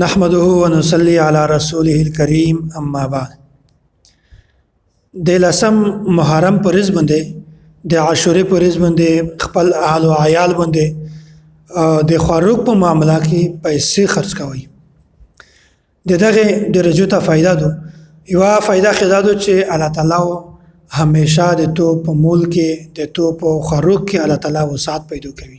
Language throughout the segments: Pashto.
نحمده ونصلي على رسوله الكريم اما بعد د لسم محرم پر ورځ باندې د عاشورې پر ورځ باندې خپل اهل او عیال باندې د خوراک په معاملہ کې پیسې خرج کوي دغه درجو ته فائدہ دو یو فائدہ خدا دو چې الله تعالی همیشه د تو په مول کې د تو په خوراک کې الله تعالی وسعت پیدا کوي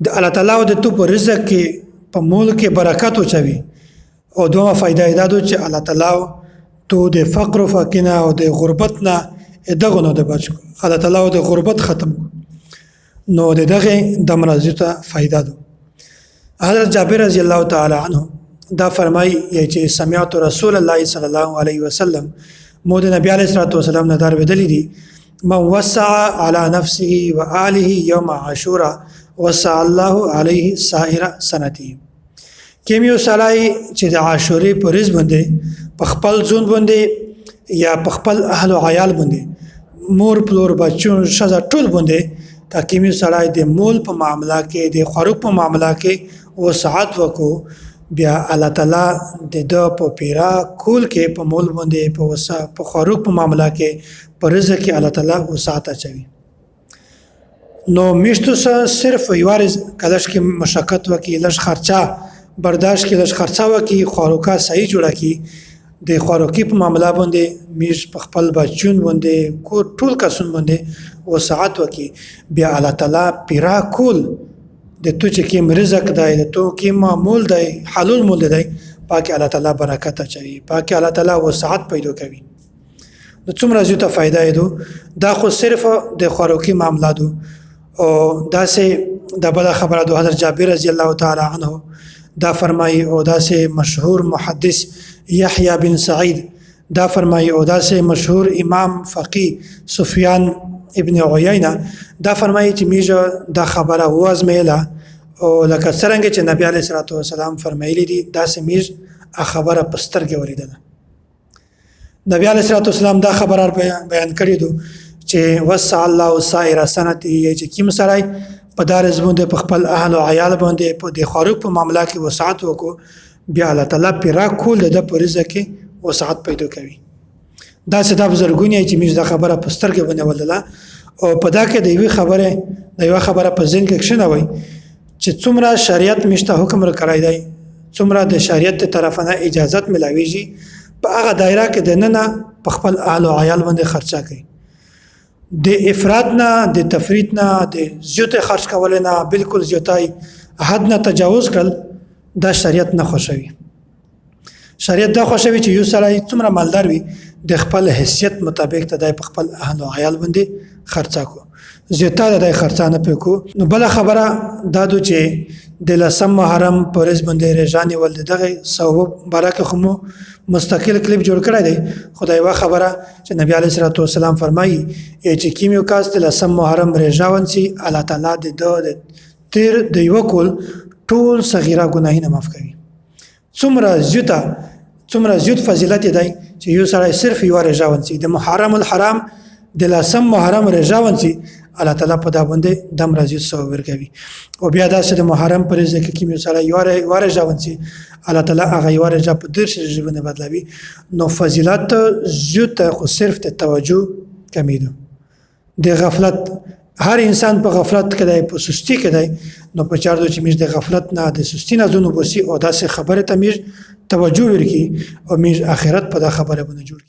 د الله تعالی د تو په رزق کې په مول کې برکت وچوي او دوه فائدہ دا دو چې الله تعالی تو د فقر او فقینه او د غربت نه دغه نو د بچ الله تعالی د غربت ختم نو دغه د مرزي ته فائدہ دو حضرت جابر رضی الله تعالی عنہ دا فرمای چې سمعت رسول الله صلی الله علیه وسلم مود نبی علیہ الصلوۃ والسلام نه دار ودلی دي من وسع على نفسه وآله يوم عاشوراء وسع الله عليه سائر سنته کیمیو سلای چې د عاشورې پر ورځ باندې په خپل ځون باندې یا په خپل اهل او عیال باندې مور پلور بچو شزا ټول باندې تا کیمیو سلای د مول په معاملہ کې د خوراک په معاملہ کې وسعت وکړو بیا الله تعالی د په پیرا کول کې په مول باندې په خوراک په معاملہ کې پر رزق کې الله تعالی وسعت اچوي نو میشتو صرف یوارز کلش کې مشقت وکي لږ خرچه برداشت کې لږ خرچه وکي خوراکه صحیح جوړه کی د خوراکي په معاملہ باندې میش په خپل بچون باندې کو ټول کسون باندې وسعت وکي بیا الله تعالی پیرا کول د تو چې کوم رزق دی د تو کوم معمول دی حلال مول دی پاکي الله تعالی برکت اچوي پاکي الله تعالی وسعت پیدا کوي نو څومره زیاته فائدہ دو دا خو صرف د خوراکي معاملہ دو او دا سه د بل خبره دو حضرت جابر رضی الله تعالی عنہ دا فرمایي او دا سه مشهور محدث یحیی بن سعید دا فرمایي او دا سه مشهور امام فقيه سفیان ابن عیینه دا فرمایي چې میجه دا خبره وازمېله او لکه څنګه چې نبی علیه الصلوۃ والسلام فرمایلی دي دا سه میج خبره پسترګه وریدله نبی علیه الصلوۃ والسلام دا خبره بیان کړی دو چې وسع الله سائر سنته چې کیم سړی په دار زمونږ په خپل اهل او عیال باندې په د خوراک په معاملہ کې وسعت وکړو بیا الله تعالی پیرا کول د پرزه کې وسعت پیدا کوي دا څه د بزرګونی چې موږ دا خبره پستر کې بنولله او په دا کې د یو خبره په ځین کې شنوي چې څومره شریعت مشته حکم را کړی دی څومره د شریعت طرفانه اجازت ملاويږي په هغه دایره کې د نن په خپل اهل او عیال باندې خرچه کوي د افراط نه د تفریط نه د زیاته خرج کول نه بالکل زیاتای حد نه تجاوز کړل دا شریعت نه خوښوي شریعت دا خوښوي چې یو سړی څومره مالدار وي د خپل حیثیت مطابق ته د خپل اهل او عیال باندې خرچا کو زیاته د خرچا نه پکو نو بل خبره دا دو چې د لسم محرم پرز باندې رجانی ول دغه ثواب برکه خو مستقل کلیپ جوړ کړی دی خدای وا خبره چې نبی علیه الصلوۃ والسلام فرمایي چې کیمیو کاس د لسم محرم رجاون سي الله تعالی د تیر د یو کول ټول صغیره ګناهونه معاف کوي څومره زیات فضیلت دی چې یو سړی صرف یو رجاون سي د محرم الحرام د لسم محرم رجاون سي الله تعالی په دا باندې دم راځي ثواب ورکوي او بیا دا چې د محرم پر ځکه کې یو سړی یو رجاون سي الله تعالی هغه یو رجا په درش ژوند بدلوي نو فضیلت زیات خو صرف ته توجه کمی ده د غفلت هر انسان په غفلت کې دی په سستی کې دی نو په چار دو چې موږ د غفلت نه د سستی نه زونو بوسي او داسې خبره ته موږ توجه ورکړي او موږ اخرت په دا خبره باندې جوړ